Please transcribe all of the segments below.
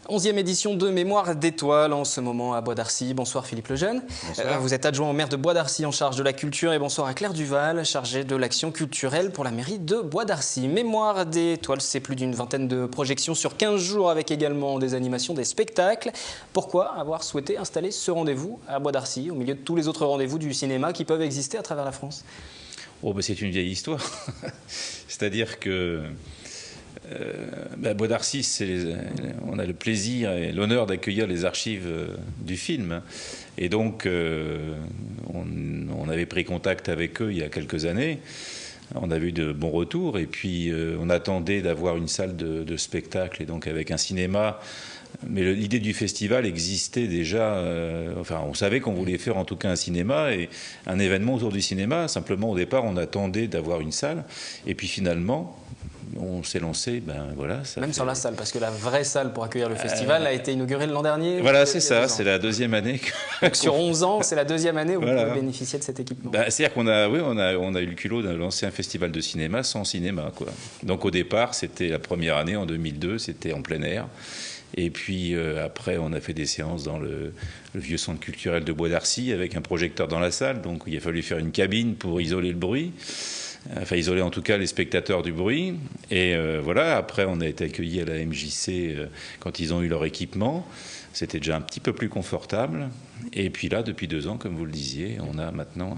11e édition de Mémoire d'étoiles en ce moment à Bois d'Arcy. Bonsoir Philippe Lejeune. Vous êtes adjoint au maire de Bois d'Arcy en charge de la culture et bonsoir à Claire Duval, chargée de l'action culturelle pour la mairie de Bois d'Arcy. Mémoire d'étoiles, c'est plus d'une vingtaine de projections sur 15 jours avec également des animations, des spectacles. Pourquoi avoir souhaité installer ce rendez-vous à Bois d'Arcy au milieu de tous les autres rendez-vous du cinéma qui peuvent exister à travers la France? C'est une vieille histoire. C'est-à-dire que Bois d'Arcy, on a le plaisir et l'honneur d'accueillir les archives du film. Et donc, on avait pris contact avec eux il y a quelques années. On avait eu de bons retours. Et puis, on attendait d'avoir une salle de spectacle, et donc avec un cinéma. Mais l'idée du festival existait déjà. On savait qu'on voulait faire en tout cas un cinéma et un événement autour du cinéma. Simplement, au départ, on attendait d'avoir une salle. Et puis finalement, on s'est lancé, Même sur la salle, parce que la vraie salle pour accueillir le festival a été inaugurée l'an dernier. Voilà, c'est ça, c'est la deuxième année. Donc sur 11 ans, c'est la deuxième année où vous pouvez bénéficier de cet équipement. C'est-à-dire qu'on a eu le culot de lancer un festival de cinéma sans cinéma, quoi. Donc au départ, c'était la première année, en 2002, c'était en plein air. Et puis après, on a fait des séances dans le vieux centre culturel de Bois d'Arcy avec un projecteur dans la salle. Donc il a fallu faire une cabine pour isoler le bruit. Enfin, isoler en tout cas les spectateurs du bruit. Et après on a été accueillis à la MJC quand ils ont eu leur équipement. C'était déjà un petit peu plus confortable. Et puis là, depuis 2 ans, comme vous le disiez, on a maintenant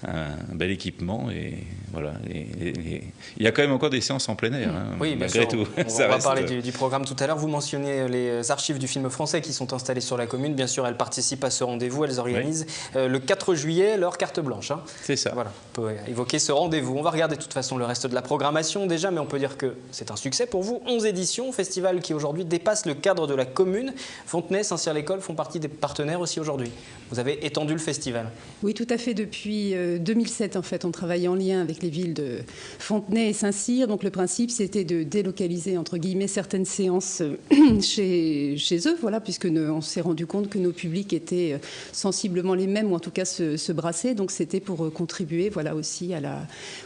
un bel équipement et voilà. Il y a quand même encore des séances en plein air, oui, malgré tout. On va parler du programme tout à l'heure. Vous mentionnez les archives du film français qui sont installées sur la commune. Bien sûr, elles participent à ce rendez-vous. Elles organisent le 4 juillet leur carte blanche. C'est ça. Voilà, on peut évoquer ce rendez-vous. On va regarder de toute façon le reste de la programmation déjà, mais on peut dire que c'est un succès pour vous. 11 éditions, festival qui aujourd'hui dépasse le cadre de la commune. Fontenay, Saint-Cyr-l'École font partie des partenaires aussi aujourd'hui. Vous avez étendu le festival. Oui, tout à fait. Depuis 2007, en fait, on travaille en lien avec les villes de Fontenay et Saint-Cyr. Donc le principe, c'était de délocaliser, entre guillemets, certaines séances chez eux, voilà, puisque on s'est rendu compte que nos publics étaient sensiblement les mêmes, ou en tout cas se brassaient. Donc c'était pour contribuer, voilà, aussi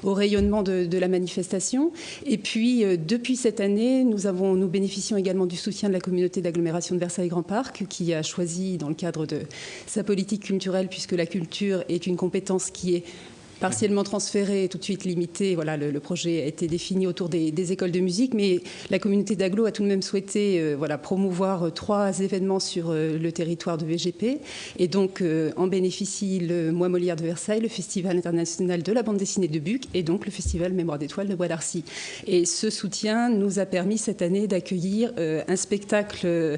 au rayonnement de la manifestation. Et puis, depuis cette année, nous bénéficions également du soutien de la communauté d'agglomération de Versailles-Grand Parc, qui a choisi, dans le cadre de sa politique culturelle, puisque la culture est une compétence qui est partiellement transféré et tout de suite limité. Voilà, le projet a été défini autour des écoles de musique, mais la communauté d'agglo a tout de même souhaité promouvoir 3 événements sur le territoire de VGP. Et donc, en bénéficie le Mois Molière de Versailles, le Festival international de la bande dessinée de Buc et donc le Festival Mémoire d'étoiles de Bois d'Arcy. Et ce soutien nous a permis cette année d'accueillir un spectacle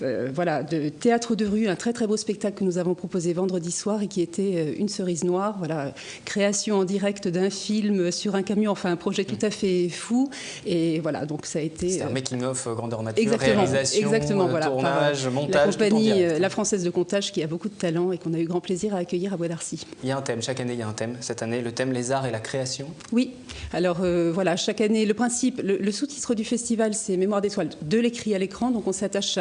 de théâtre de rue, un très très beau spectacle que nous avons proposé vendredi soir et qui était Une cerise noire, création en direct d'un film sur un camion, enfin un projet tout à fait fou. Et voilà, donc ça a été... C'est un making-of grandeur nature, réalisation, tournage, montage. La compagnie La Française de Comptage qui a beaucoup de talent et qu'on a eu grand plaisir à accueillir à Bois d'Arcy. Il y a un thème, chaque année il y a un thème. Cette année, le thème les arts et la création. Oui, alors chaque année, le principe, le sous-titre du festival, c'est Mémoire d'étoiles, de l'écrit à l'écran. Donc on s'attache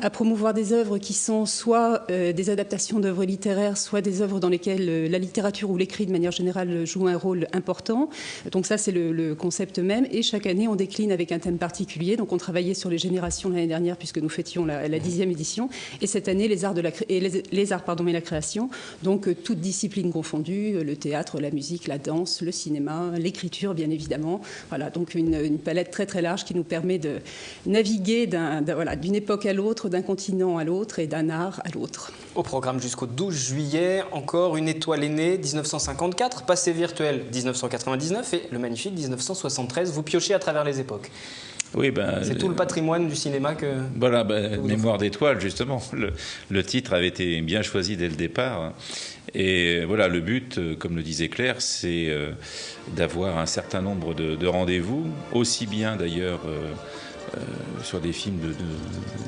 à promouvoir des œuvres qui sont soit des adaptations d'œuvres littéraires, soit des œuvres dans lesquelles la littérature ou l'écrit de manière générale joue un rôle important. Donc ça, c'est le concept même. Et chaque année, on décline avec un thème particulier. Donc on travaillait sur les générations l'année dernière, puisque nous fêtions la 10e édition. Et cette année, les arts et la création. Donc toutes disciplines confondues, le théâtre, la musique, la danse, le cinéma, l'écriture, bien évidemment. Voilà, donc une palette très très large qui nous permet de naviguer d'une époque à l'autre, d'un continent à l'autre et d'un art à l'autre. Au programme jusqu'au 12 juillet, encore une étoile est née, 1954, passé virtuel 1999 et le magnifique 1973. Vous piochez à travers les époques. Oui, c'est tout le patrimoine du cinéma que... Voilà, Mémoire d'étoiles, justement. Le titre avait été bien choisi dès le départ. Et voilà, le but, comme le disait Claire, c'est d'avoir un certain nombre de rendez-vous, aussi bien d'ailleurs... sur des films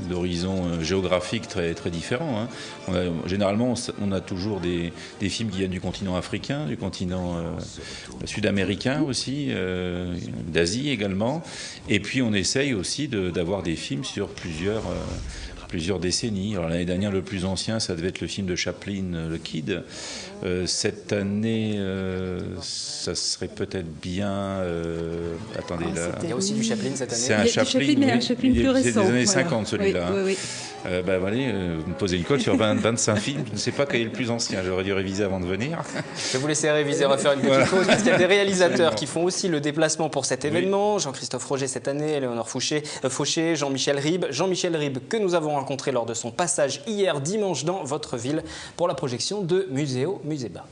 d'horizons géographiques très, très différents. Généralement, on a toujours des films qui viennent du continent africain, du continent sud-américain aussi, d'Asie également. Et puis, on essaye aussi d'avoir des films sur plusieurs décennies. Alors, l'année dernière, le plus ancien, ça devait être le film de Chaplin, Le Kid. Cette année, ça serait peut-être bien... attendez, là. Il y a aussi du Chaplin cette année. C'est un Chaplin, mais un Chaplin plus récent. C'est des années 50 celui-là. Oui, oui. Vous me posez une colle sur 25 films. Je ne sais pas quel est le plus ancien. J'aurais dû réviser avant de venir. Je vais vous laisser réviser, refaire une petite pause, parce qu'il y a des réalisateurs qui font aussi le déplacement pour cet événement. Jean-Christophe Roger cette année, Léonore Fauché, Jean-Michel Ribes. Jean-Michel Ribes que nous avons rencontré lors de son passage hier dimanche dans votre ville pour la projection de Muséo Muséba.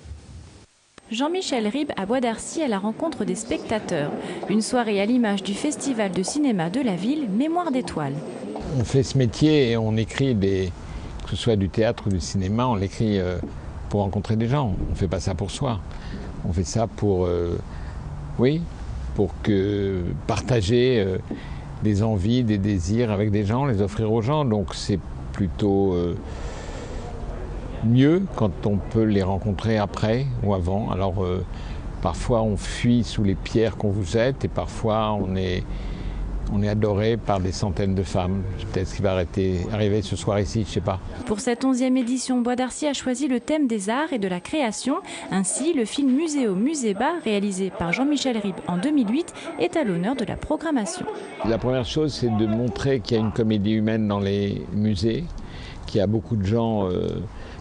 Jean-Michel Ribes à Bois d'Arcy à la rencontre des spectateurs. Une soirée à l'image du festival de cinéma de la ville, Mémoire d'étoiles. On fait ce métier et on écrit que ce soit du théâtre ou du cinéma, on l'écrit pour rencontrer des gens. On ne fait pas ça pour soi. On fait ça pour partager des envies, des désirs avec des gens, les offrir aux gens. Donc c'est plutôt mieux quand on peut les rencontrer après ou avant. Alors parfois on fuit sous les pierres qu'on vous jette et parfois on est adoré par des centaines de femmes. Peut-être ce qui va arriver ce soir ici, je ne sais pas. Pour cette 11e édition, Bois d'Arcy a choisi le thème des arts et de la création. Ainsi, le film Muséo Muséba, réalisé par Jean-Michel Ribes en 2008, est à l'honneur de la programmation. La première chose, c'est de montrer qu'il y a une comédie humaine dans les musées, qu'il y a beaucoup de gens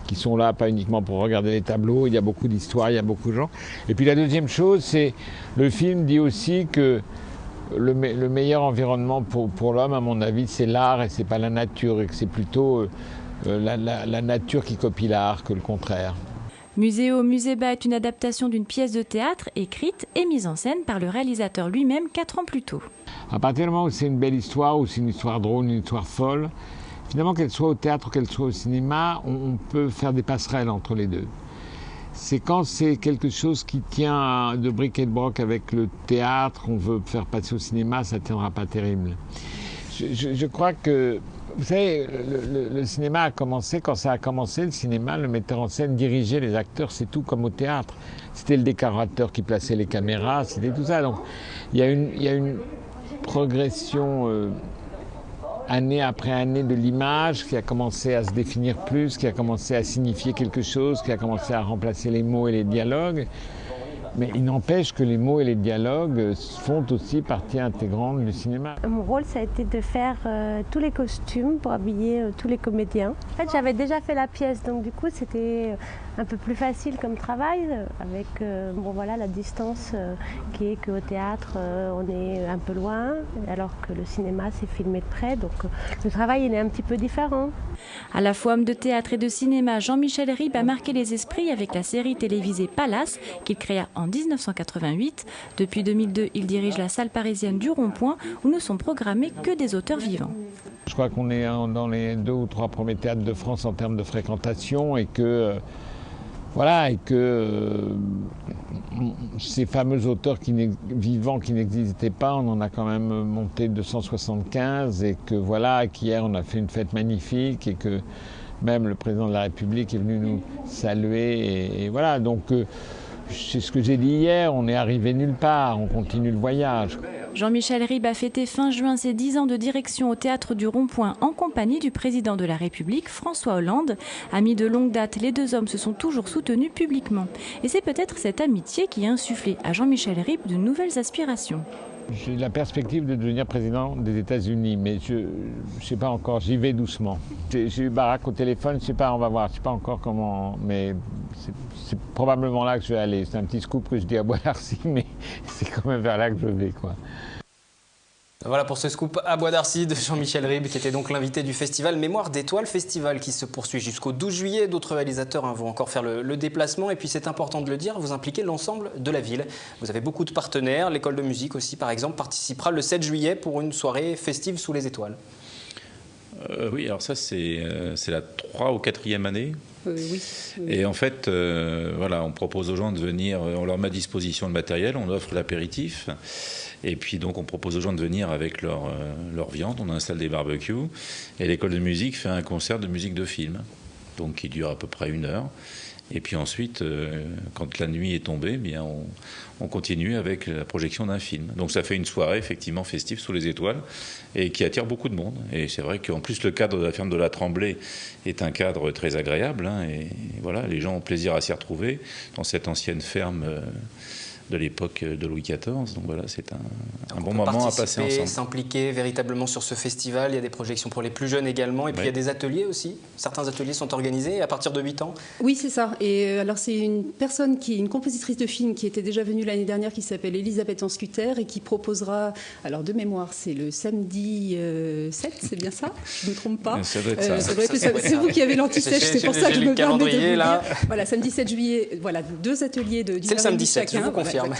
qui sont là, pas uniquement pour regarder les tableaux, il y a beaucoup d'histoires, il y a beaucoup de gens. Et puis la deuxième chose, c'est le film dit aussi que le meilleur environnement pour l'homme, à mon avis, c'est l'art et c'est pas la nature, et que c'est plutôt la nature qui copie l'art que le contraire. Muséo Muséba est une adaptation d'une pièce de théâtre écrite et mise en scène par le réalisateur lui-même 4 ans plus tôt. À partir du moment où c'est une belle histoire, ou c'est une histoire drôle, une histoire folle, finalement, qu'elle soit au théâtre ou qu'elle soit au cinéma, on peut faire des passerelles entre les deux. C'est quand c'est quelque chose qui tient de bric et de broc avec le théâtre, qu'on veut faire passer au cinéma, ça ne tiendra pas terrible. Je crois que, vous savez, le cinéma a commencé, quand ça a commencé, le cinéma, le metteur en scène dirigeait les acteurs, c'est tout comme au théâtre. C'était le décorateur qui plaçait les caméras, c'était tout ça. Donc il y a une progression année après année de l'image, qui a commencé à se définir plus, qui a commencé à signifier quelque chose, qui a commencé à remplacer les mots et les dialogues. Mais il n'empêche que les mots et les dialogues font aussi partie intégrante du cinéma. Mon rôle, ça a été de faire tous les costumes pour habiller tous les comédiens. En fait, j'avais déjà fait la pièce, donc du coup, c'était un peu plus facile comme travail, avec la distance qui est qu'au théâtre, on est un peu loin, alors que le cinéma, c'est filmé de près, donc le travail, il est un petit peu différent. À la fois homme de théâtre et de cinéma, Jean-Michel Ribes a marqué les esprits avec la série télévisée Palace, qu'il créa en 1988. Depuis 2002, il dirige la salle parisienne du Rond-Point, où ne sont programmés que des auteurs vivants. Je crois qu'on est dans les 2 ou 3 premiers théâtres de France en termes de fréquentation et que ces fameux auteurs vivants qui n'existaient pas, on en a quand même monté 275 et qu'hier on a fait une fête magnifique et que même le président de la République est venu nous saluer et voilà, donc c'est ce que j'ai dit hier, on est arrivé nulle part, on continue le voyage. Jean-Michel Ribes a fêté fin juin ses 10 ans de direction au Théâtre du Rond-Point en compagnie du président de la République, François Hollande. Amis de longue date, les 2 hommes se sont toujours soutenus publiquement. Et c'est peut-être cette amitié qui a insufflé à Jean-Michel Ribes de nouvelles aspirations. J'ai la perspective de devenir président des États-Unis, mais je ne sais pas encore, j'y vais doucement. J'ai eu Barack au téléphone, je ne sais pas, on va voir, je ne sais pas encore comment, mais c'est probablement là que je vais aller. C'est un petit scoop que je dis à Bois d'Arcy, mais c'est quand même vers là que je vais, quoi. Voilà pour ce scoop à Bois d'Arcy de Jean-Michel Ribes, qui était donc l'invité du festival Mémoire d'étoiles, festival qui se poursuit jusqu'au 12 juillet. D'autres réalisateurs vont encore faire le déplacement. Et puis c'est important de le dire, vous impliquez l'ensemble de la ville. Vous avez beaucoup de partenaires. L'école de musique aussi, par exemple, participera le 7 juillet pour une soirée festive sous les étoiles. Oui, alors ça c'est la 3 ou 4e année. Oui. Et en fait, on propose aux gens de venir, on leur met à disposition le matériel, on offre l'apéritif. Et puis donc on propose aux gens de venir avec leur viande, on installe des barbecues. Et l'école de musique fait un concert de musique de film, donc qui dure à peu près 1 heure. Et puis ensuite, quand la nuit est tombée, bien on continue avec la projection d'un film. Donc ça fait une soirée effectivement festive sous les étoiles et qui attire beaucoup de monde. Et c'est vrai qu'en plus le cadre de la ferme de la Tremblay est un cadre très agréable. Et voilà, les gens ont plaisir à s'y retrouver dans cette ancienne ferme de l'époque de Louis XIV. Donc voilà, c'est un bon on peut moment à passer ensemble. S'impliquer véritablement sur ce festival. Il y a des projections pour les plus jeunes également. Et puis il y a des ateliers aussi. Certains ateliers sont organisés à partir de 8 ans. Oui, c'est ça. Et alors c'est une personne une compositrice de film qui était déjà venue l'année dernière, qui s'appelle Elisabeth Anscuter et qui proposera, alors de mémoire, c'est le samedi 7, c'est bien ça? Je ne me trompe pas. Ça doit être ça. C'est vous qui avez l'anti-sèche, c'est pour ça que je me permets de vous dire. Là. Voilà, samedi 7 juillet, voilà, 2 ateliers de c'est le samedi 7, chacun, je vous confirme.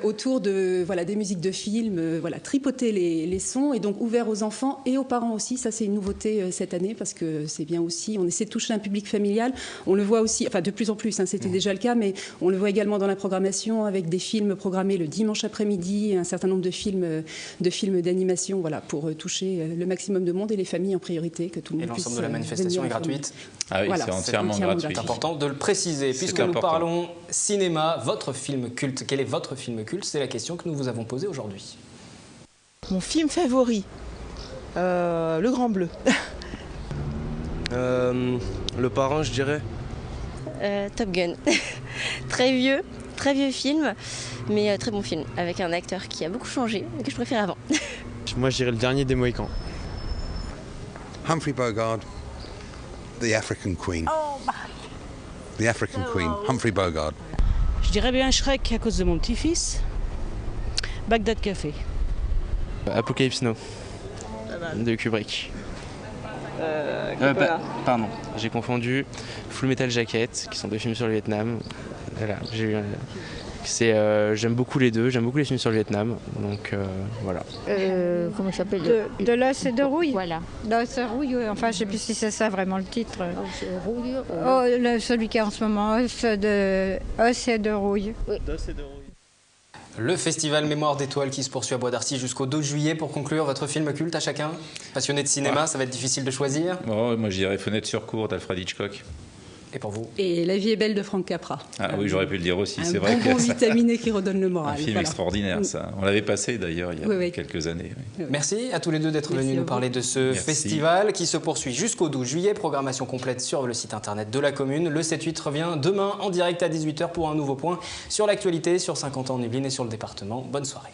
autour de des musiques de films, tripoter les sons, et donc ouvert aux enfants et aux parents aussi. Ça, c'est une nouveauté cette année, parce que c'est bien aussi, on essaie de toucher un public familial. On le voit aussi, enfin de plus en plus, c'était déjà le cas, mais on le voit également dans la programmation, avec des films programmés le dimanche après-midi, un certain nombre de films d'animation, pour toucher le maximum de monde, et les familles en priorité, que tout le monde puisse. Et l'ensemble de la manifestation est gratuite. Ah oui, c'est entièrement gratuit. C'est important de le préciser. Puisque nous parlons cinéma, votre film culte, quel est votre film culte? C'est la question que nous vous avons posée aujourd'hui. Mon film favori, Le Grand Bleu. Le Parrain, je dirais. Top Gun. Très vieux film, mais très bon film, avec un acteur qui a beaucoup changé et que je préfère avant. Moi, je dirais Le Dernier des Mohicans. Humphrey Bogart, The African Queen. The African Queen, Humphrey Bogart. Je dirais bien Shrek à cause de mon petit-fils. Bagdad Café. Apocalypse Now, de Kubrick. Pardon, j'ai confondu. Full Metal Jacket, qui sont 2 films sur le Vietnam. Voilà, j'aime beaucoup les deux, j'aime beaucoup les films sur le Vietnam, donc voilà. Comment ça s'appelle De l'os et de rouille. Voilà. D'os et rouille, enfin je ne sais plus si c'est ça vraiment le titre. Os et rouille. Celui qui est en ce moment, os et de rouille. Oui. D'os et de rouille. Le festival Mémoire d'étoiles qui se poursuit à Bois d'Arcy jusqu'au 12 juillet. Pour conclure, votre film culte à chacun? Passionné de cinéma, ça va être difficile de choisir. Moi, je dirais Fenêtre sur cour d'Alfred Hitchcock. Et pour vous? Et La vie est belle de Frank Capra. Ah oui, j'aurais pu le dire aussi, c'est Un vrai. bonbon vitaminé qui redonne le moral. Un film extraordinaire, ça. On l'avait passé d'ailleurs il y a quelques années. Oui. Merci à tous les deux d'être venus nous parler de ce festival qui se poursuit jusqu'au 12 juillet. Programmation complète sur le site internet de la commune. Le 7-8 revient demain en direct à 18h pour un nouveau point sur l'actualité, sur 50 ans en Yvelines et sur le département. Bonne soirée.